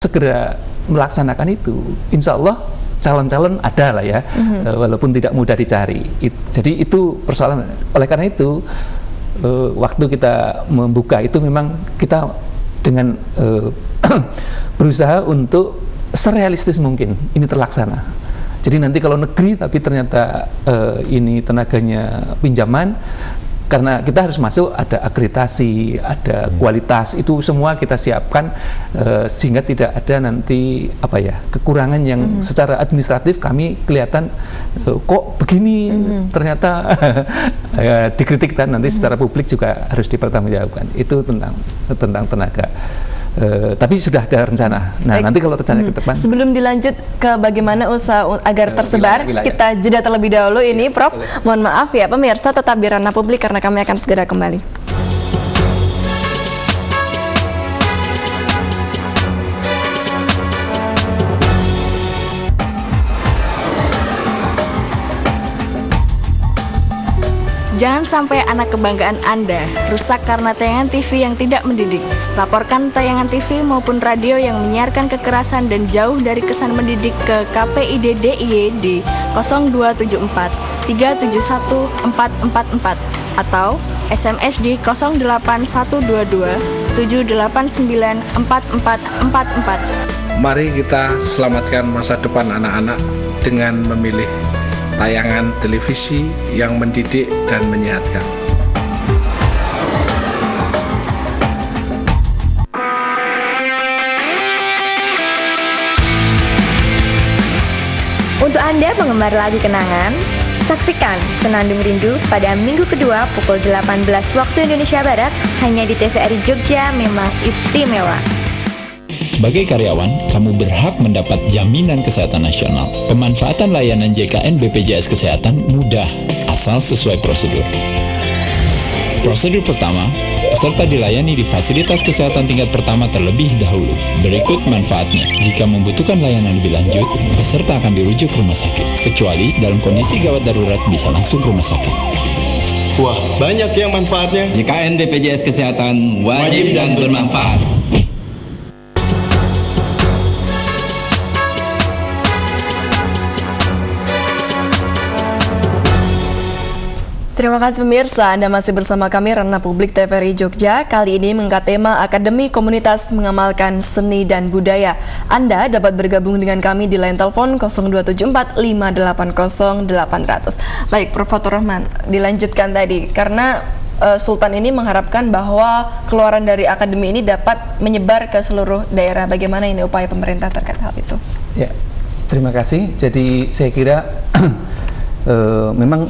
segera melaksanakan itu, insya Allah calon-calon ada lah ya, walaupun tidak mudah dicari. Jadi itu persoalan. Oleh karena itu, waktu kita membuka itu memang kita dengan berusaha untuk serealistis mungkin ini terlaksana. Jadi nanti kalau negeri tapi ternyata ini tenaganya pinjaman, karena kita harus masuk, ada akreditasi, ada kualitas, itu semua kita siapkan sehingga tidak ada nanti kekurangan yang secara administratif kami kelihatan kok begini, ternyata dikritik dan nanti secara publik juga harus dipertanggungjawabkan. Itu tentang tenaga. Tapi sudah ada rencana. Nah, nanti kalau rencana ke depan. Sebelum dilanjut ke bagaimana usaha agar tersebar, kita jeda terlebih dahulu ini, Prof. Mohon maaf ya, pemirsa tetap di ranah publik karena kami akan segera kembali. Jangan sampai anak kebanggaan Anda rusak karena tayangan TV yang tidak mendidik. Laporkan tayangan TV maupun radio yang menyiarkan kekerasan dan jauh dari kesan mendidik ke KPID DIY di 0274 371 444 atau SMS di 08122 789 4444. Mari kita selamatkan masa depan anak-anak dengan memilih tayangan televisi yang mendidik dan menyehatkan. Untuk Anda penggemar lagu kenangan, saksikan Senandung Rindu pada minggu kedua pukul 18 waktu Indonesia Barat hanya di TVRI Jogja. Memang istimewa. Sebagai karyawan, kamu berhak mendapat jaminan kesehatan nasional. Pemanfaatan layanan JKN BPJS Kesehatan mudah, asal sesuai prosedur. Prosedur pertama, peserta dilayani di fasilitas kesehatan tingkat pertama terlebih dahulu. Berikut manfaatnya. Jika membutuhkan layanan lebih lanjut, peserta akan dirujuk ke rumah sakit. Kecuali dalam kondisi gawat darurat bisa langsung ke rumah sakit. Wah, banyak yang manfaatnya. JKN BPJS Kesehatan wajib dan bermanfaat. Terima kasih pemirsa, Anda masih bersama kami Ranah Publik TVRI Jogja. Kali ini mengangkat tema Akademi Komunitas Mengamalkan Seni dan Budaya. Anda dapat bergabung dengan kami di line telepon 0274 580 800. Baik, Prof. Fathur Rahman, dilanjutkan tadi karena Sultan ini mengharapkan bahwa keluaran dari akademi ini dapat menyebar ke seluruh daerah. Bagaimana ini upaya pemerintah terkait hal itu? Ya, terima kasih. Jadi saya kira memang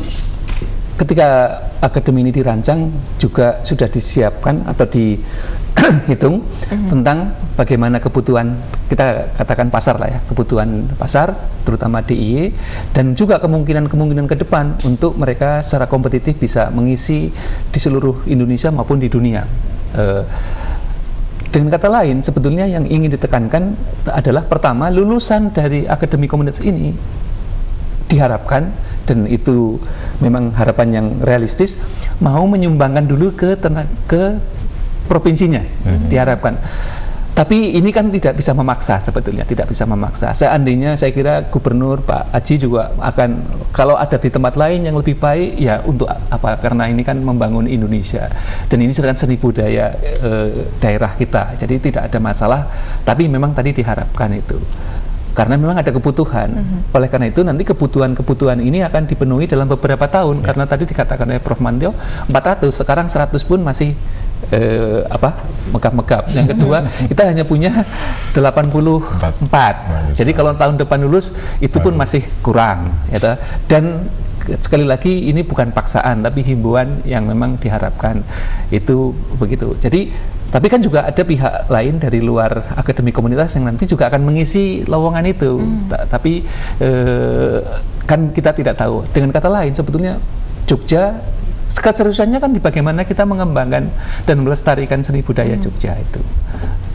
ketika akademi ini dirancang juga sudah disiapkan atau dihitung tentang bagaimana kebutuhan, kita katakan pasar lah ya, kebutuhan pasar terutama DIY, dan juga kemungkinan ke depan untuk mereka secara kompetitif bisa mengisi di seluruh Indonesia maupun di dunia. Dengan kata lain, sebetulnya yang ingin ditekankan adalah pertama, lulusan dari akademi komunitas ini diharapkan, dan itu memang harapan yang realistis, mau menyumbangkan dulu ke provinsinya, diharapkan. Tapi ini kan tidak bisa memaksa, sebetulnya tidak bisa memaksa. Seandainya saya kira Gubernur Pak Aji juga akan, kalau ada di tempat lain yang lebih baik, ya untuk apa? Karena ini kan membangun Indonesia, dan ini sedang seni budaya daerah kita, jadi tidak ada masalah. Tapi memang tadi diharapkan itu, karena memang ada kebutuhan. Oleh karena itu nanti kebutuhan ini akan dipenuhi dalam beberapa tahun, karena tadi dikatakan oleh Prof. Mantio 400, sekarang 100 pun masih megap-megap. Yang kedua, kita hanya punya 84. Jadi kalau tahun depan lulus itu pun masih kurang, ya. Dan sekali lagi ini bukan paksaan, tapi himbauan yang memang diharapkan itu begitu. Jadi tapi kan juga ada pihak lain dari luar akademi komunitas yang nanti juga akan mengisi lowongan itu. Tapi kan kita tidak tahu. Dengan kata lain, sebetulnya Jogja keseriusannya kan di bagaimana kita mengembangkan dan melestarikan seni budaya Jogja itu.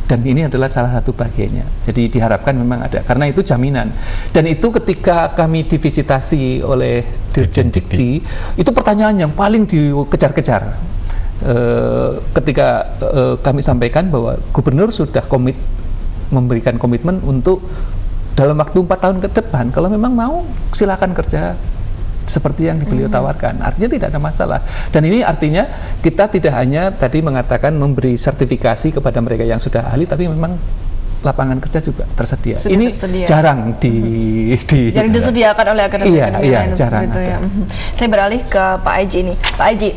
Dan ini adalah salah satu bagiannya. Jadi diharapkan memang ada, karena itu jaminan. Dan itu ketika kami divisitasi oleh Dirjen Dikti, itu pertanyaan yang paling dikejar-kejar. Ketika kami sampaikan bahwa Gubernur sudah komit memberikan komitmen untuk dalam waktu 4 tahun ke depan, kalau memang mau silakan kerja seperti yang beliau tawarkan. Artinya tidak ada masalah. Dan ini artinya kita tidak hanya tadi mengatakan memberi sertifikasi kepada mereka yang sudah ahli, tapi memang lapangan kerja juga tersedia. Ini jarang yang disediakan oleh akademi lain jarang itu ya. Saya beralih ke Pak Aji ini. Pak Aji,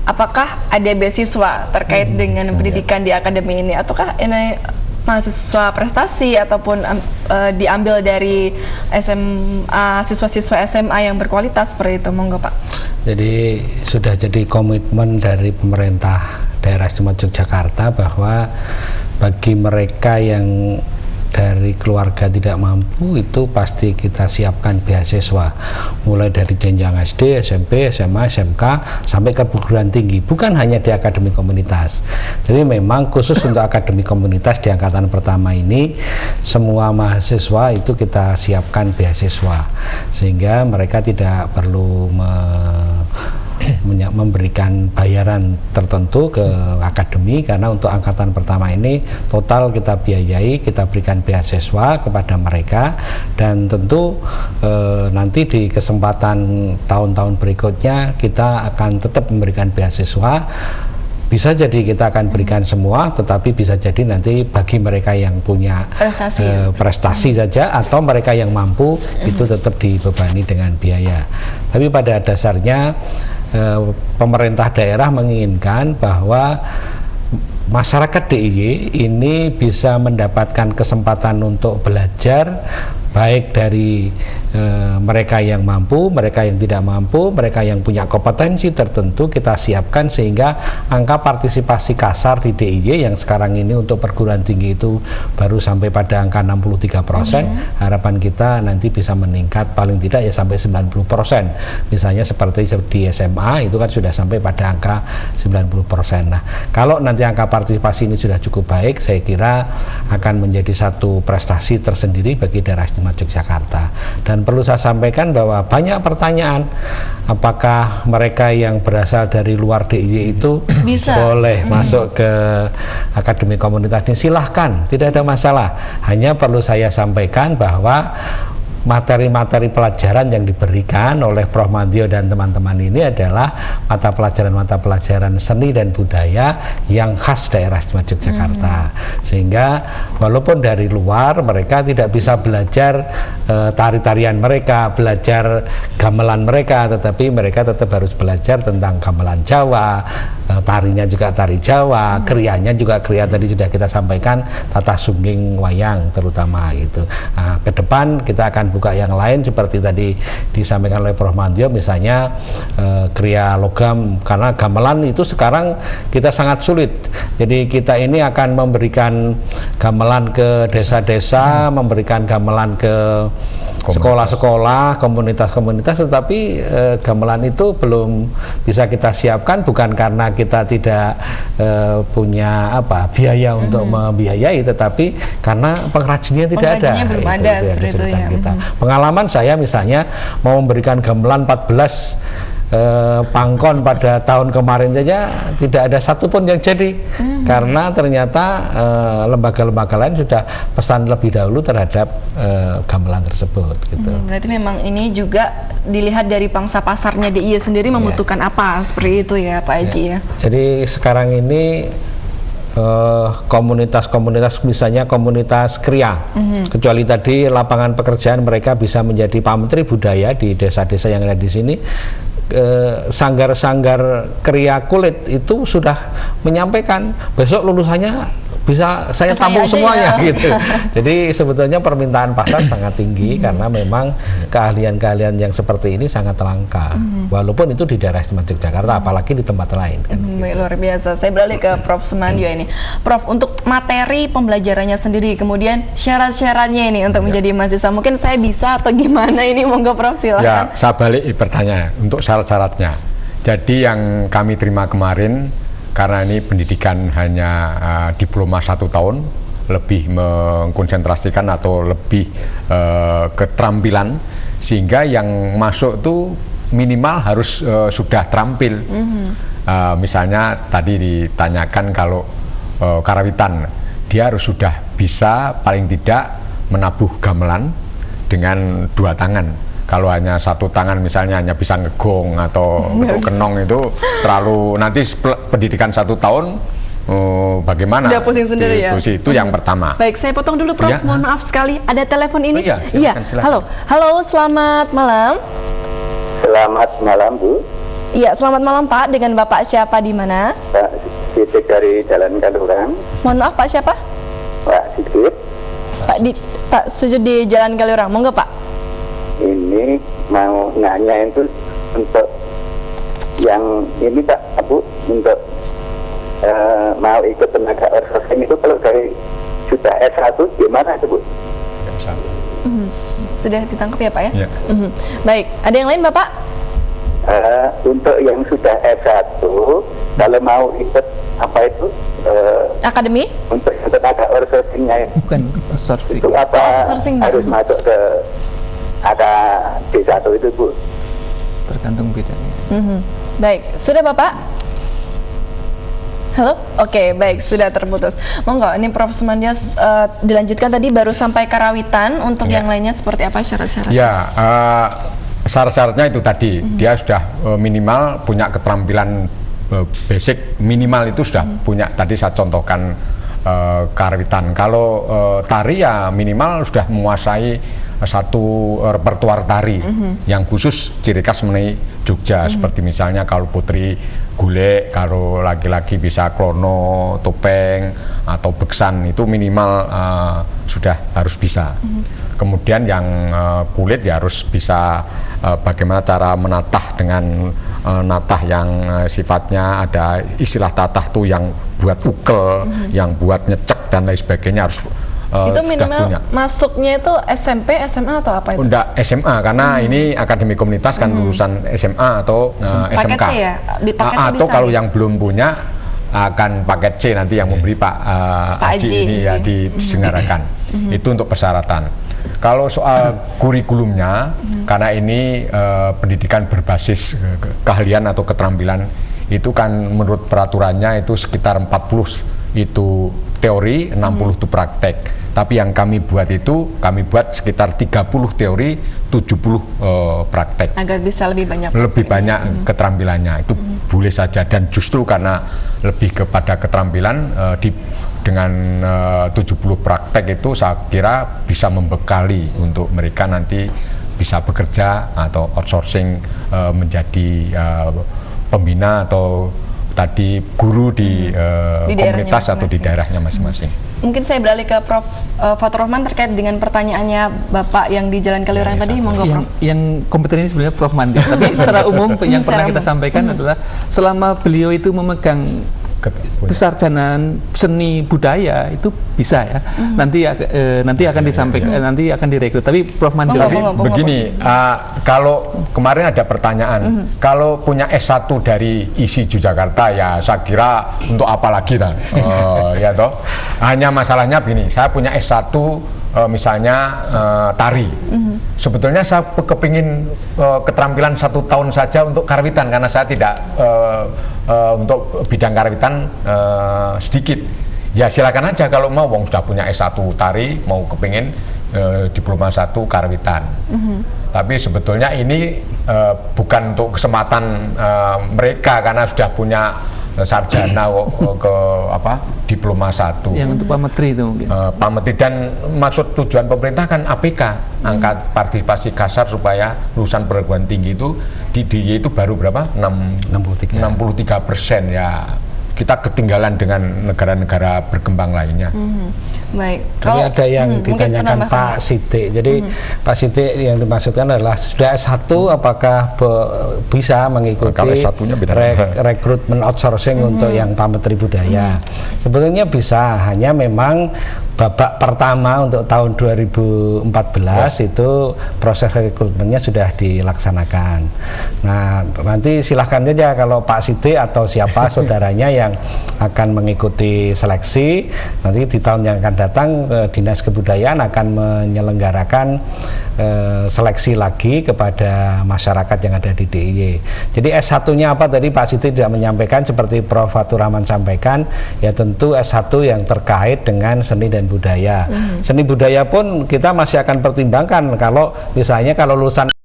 apakah ada beasiswa terkait dengan pendidikan di akademi ini, ataukah ini mahasiswa prestasi ataupun diambil dari SMA, siswa-siswa SMA yang berkualitas seperti itu? Monggo Pak. Jadi sudah jadi komitmen dari pemerintah daerah Istimewa Yogyakarta bahwa bagi mereka yang dari keluarga tidak mampu itu pasti kita siapkan beasiswa, mulai dari jenjang SD, SMP, SMA, SMK sampai ke perguruan tinggi, bukan hanya di akademi komunitas. Jadi memang khusus untuk akademi komunitas di angkatan pertama ini semua mahasiswa itu kita siapkan beasiswa sehingga mereka tidak perlu memberikan bayaran tertentu ke akademi, karena untuk angkatan pertama ini total kita biayai, kita berikan beasiswa kepada mereka, dan tentu nanti di kesempatan tahun-tahun berikutnya kita akan tetap memberikan beasiswa. Bisa jadi kita akan berikan semua, tetapi bisa jadi nanti bagi mereka yang punya prestasi saja atau mereka yang mampu itu tetap dibebani dengan biaya. Tapi pada dasarnya pemerintah daerah menginginkan bahwa masyarakat DIY ini bisa mendapatkan kesempatan untuk belajar, baik dari mereka yang mampu, mereka yang tidak mampu, mereka yang punya kompetensi tertentu kita siapkan sehingga angka partisipasi kasar di DIY yang sekarang ini untuk perguruan tinggi itu baru sampai pada angka 63%, harapan kita nanti bisa meningkat paling tidak ya sampai 90%. Misalnya seperti di SMA itu kan sudah sampai pada angka 90%. Nah, kalau nanti angka partisipasi ini sudah cukup baik, saya kira akan menjadi satu prestasi tersendiri bagi daerah Istimewa Yogyakarta. Dan perlu saya sampaikan bahwa banyak pertanyaan, apakah mereka yang berasal dari luar DIY itu boleh masuk ke akademi komunitas ini? Silahkan, tidak ada masalah. Hanya perlu saya sampaikan bahwa materi-materi pelajaran yang diberikan oleh Prof. Mantio dan teman-teman ini adalah mata pelajaran seni dan budaya yang khas daerah Istimewa Yogyakarta, sehingga walaupun dari luar mereka tidak bisa belajar tari-tarian mereka, belajar gamelan mereka, tetapi mereka tetap harus belajar tentang gamelan Jawa, tarinya juga tari Jawa, krianya juga kriya tadi sudah kita sampaikan, tata sungging wayang terutama gitu. Nah, ke depan kita akan buka yang lain seperti tadi disampaikan oleh Prof. Mantio, misalnya kriya logam, karena gamelan itu sekarang kita sangat sulit. Jadi kita ini akan memberikan gamelan ke desa-desa, memberikan gamelan ke sekolah-sekolah, komunitas-komunitas, tetapi gamelan itu belum bisa kita siapkan, bukan karena kita tidak punya biaya untuk membiayai, tetapi karena pengrajinnya tidak ada. Belum ada seperti itu ya. Kita. Pengalaman saya misalnya mau memberikan gamelan 14 pangkon pada tahun kemarin saja tidak ada satupun yang jadi, karena ternyata lembaga-lembaga lain sudah pesan lebih dahulu terhadap gamelan tersebut gitu. Berarti memang ini juga dilihat dari pangsa pasarnya DIY sendiri membutuhkan apa, seperti itu ya Pak Aji ya. Jadi sekarang ini komunitas-komunitas, misalnya komunitas kriya, kecuali tadi lapangan pekerjaan mereka bisa menjadi Pak Menteri Budaya di desa-desa yang ada di sini, sanggar-sanggar kriya kulit itu sudah menyampaikan besok lulusannya bisa saya tampung semuanya ya. Gitu. Jadi sebetulnya permintaan pasar sangat tinggi karena memang keahlian-keahlian yang seperti ini sangat langka, walaupun itu di daerah Istimewa Yogyakarta, apalagi di tempat lain kan. Gitu. Luar biasa. Saya beralih ke Prof. Sumandio ini. Prof, untuk materi pembelajarannya sendiri, kemudian syarat-syaratnya ini untuk menjadi mahasiswa, mungkin saya bisa atau gimana ini, monggo Prof, silakan. Ya, saya balik pertanyaan untuk syarat-syaratnya. Jadi yang kami terima kemarin, karena ini pendidikan hanya diploma 1 tahun, lebih mengkonsentrasikan atau lebih keterampilan, sehingga yang masuk tuh minimal harus sudah terampil. Misalnya tadi ditanyakan kalau karawitan, dia harus sudah bisa paling tidak menabuh gamelan dengan 2 tangan. Kalau hanya 1 tangan misalnya hanya bisa ngegong atau kenong itu terlalu, nanti pendidikan 1 tahun bagaimana? Udah pusing sendiri ya. Itu yang pertama. Baik, saya potong dulu Prof. Ya. Mohon maaf sekali, ada telepon ini. Iya, silakan. Halo, selamat malam. Selamat malam, Bu. Iya, selamat malam Pak. Dengan Bapak siapa di mana? Pak Sidik dari Jalan Kaliurang. Mohon maaf Pak, siapa? Pak Sidik. Pak Sujud di Jalan Kaliurang. Monggo Pak. Ini mau nanya itu untuk yang ini Pak, Bu, untuk mau ikut tenaga outsourcing itu kalau dari sudah S1 gimana itu, Bu? Sudah ditangkap ya Pak ya? Ya. Baik, ada yang lain Bapak? Untuk yang sudah S1 kalau mau ikut apa itu Akademi? untuk tenaga outsourcingnya Bukan outsourcing. itu apa Outsourcing, harus masuk ke ada D1 itu, Bu? Tergantung bedanya. Baik, sudah Bapak? Halo? Oke, baik, sudah terputus. Monggo, ini Prof. Sumandios dilanjutkan tadi baru sampai karawitan. Untuk yang lainnya seperti apa syarat-syarat? Ya, syarat-syaratnya itu tadi dia sudah minimal punya keterampilan basic, minimal itu sudah punya, tadi saya contohkan karawitan. Kalau tari ya minimal sudah menguasai 1 repertuar tari yang khusus ciri khas mengenai Jogja, seperti misalnya kalau putri gulek, kalau laki-laki bisa klono, topeng atau beksan, itu minimal sudah harus bisa. Kemudian yang kulit ya harus bisa bagaimana cara menatah dengan natah yang sifatnya ada istilah tatah tuh yang buat ukel, yang buat nyecek dan lain sebagainya harus itu minimal punya. Masuknya itu SMP, SMA atau apa itu? Enggak, SMA karena ini akademi komunitas kan lulusan SMA atau SMK. Paket C ya? Di paket C atau bisa kalau nih? yang belum punya akan paket C nanti yang memberi Pak Haji ini ya diselenggarakan. Itu untuk persyaratan. Kalau soal kurikulumnya, karena ini pendidikan berbasis keahlian atau keterampilan, itu kan menurut peraturannya itu sekitar 40 itu teori, 60 itu praktek. Tapi yang kami buat sekitar 30 teori, 70 praktek. Agar bisa lebih banyak. Lebih banyak keterampilannya, itu boleh saja. Dan justru karena lebih kepada keterampilan, dengan 70 praktek itu saya kira bisa membekali untuk mereka nanti bisa bekerja atau outsourcing menjadi pembina atau tadi guru di komunitas atau di daerahnya masing-masing. Mungkin saya beralih ke Prof. Fatur Rahman terkait dengan pertanyaannya Bapak yang di Jalan Kaliurang tadi, monggo Prof. Yang kompeten ini sebenarnya Prof. Mandi, tapi secara umum yang pernah kita sampaikan adalah selama beliau itu memegang kesarjanaan seni budaya itu bisa ya. Nanti akan disampaikan, nanti akan direkrut. Tapi Prof. Mandi begini, kalau kemarin ada pertanyaan, kalau punya S1 dari ISI Yogyakarta ya saya kira untuk apa lagi kan? Ya toh. Hanya masalahnya begini, saya punya S1 misalnya tari. Sebetulnya saya kepingin keterampilan 1 tahun saja untuk karawitan karena saya tidak untuk bidang karawitan sedikit. Ya silakan aja kalau mau, wong sudah punya S1 tari, mau kepingin diploma 1 karawitan. Tapi sebetulnya ini bukan untuk kesempatan mereka karena sudah punya sarjana ke diploma 1. Yang untuk pametri itu mungkin. Pametri, dan maksud tujuan pemerintah kan APK, angkat partisipasi kasar, supaya lulusan perguruan tinggi itu di DIY itu baru berapa? 63% ya. Kita ketinggalan dengan negara-negara berkembang lainnya. Baik. Tapi ada yang ditanyakan Pak Sidik. Jadi Pak Sidik yang dimaksudkan adalah sudah S1 apakah bisa mengikuti rekrutmen outsourcing untuk yang pametri budaya? Sebetulnya bisa, hanya memang babak pertama untuk tahun 2014 itu proses rekrutmennya sudah dilaksanakan. Nah, nanti silahkan saja kalau Pak Sidik atau siapa saudaranya yang akan mengikuti seleksi, nanti di tahun yang akan datang Dinas Kebudayaan akan menyelenggarakan seleksi lagi kepada masyarakat yang ada di DIY. Jadi S1-nya apa tadi Pak Siti tidak menyampaikan, seperti Prof. Fatur Rahman sampaikan, ya tentu S1 yang terkait dengan seni dan budaya. Seni budaya pun kita masih akan pertimbangkan kalau misalnya kalau lulusan